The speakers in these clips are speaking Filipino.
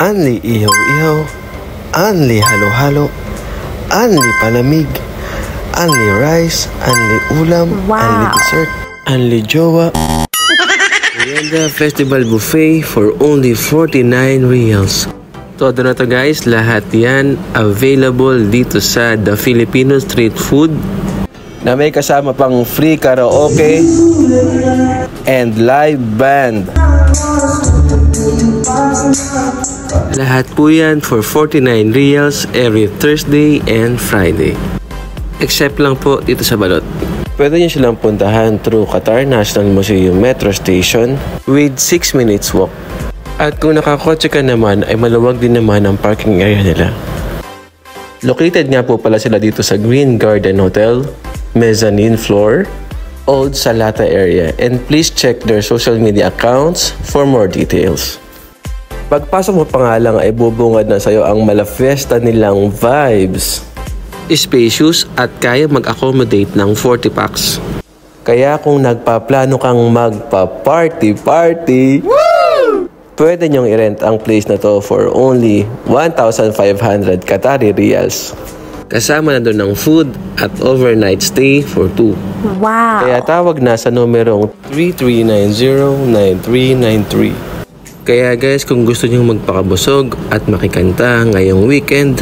Anli ihaw-ihaw, anli halo-halo, anli palamig, anli rice, anli ulam, anli dessert, anli jowa. Merienda Festival Buffet for only 49 reals. Todo na to guys, lahat yan available dito sa The Filipino Street Food na may kasama pang free karaoke and live band. Lahat po yan for 49 reals every Thursday and Friday. Except lang po dito sa Balot. Pwede nyo silang puntahan through Qatar National Museum Metro Station with 6 minutes walk. At kung nakakotse ka naman ay maluwag din naman ang parking area nila. Located nga po pala sila dito sa Green Garden Hotel, mezzanine floor, Old Salata area, and please check their social media accounts for more details. Pagpasok mo pa nga lang ay bubungad na sa'yo ang malafiesta nilang vibes. Spacious at kaya mag-accommodate ng 40 packs. Kaya kung nagpaplano kang magpa-party-party, pwede nyong i-rent ang place na to for only 1,500 Qatari Riyals. Kasama na doon ng food at overnight stay for 2. Wow! Kaya tawag na sa numerong 3390-9393. Kaya guys, kung gusto nyo magpakabusog at makikanta ngayong weekend,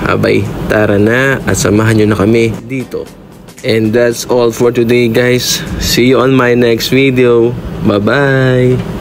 abay, tara na at samahan nyo na kami dito. And that's all for today guys. See you on my next video. Bye-bye!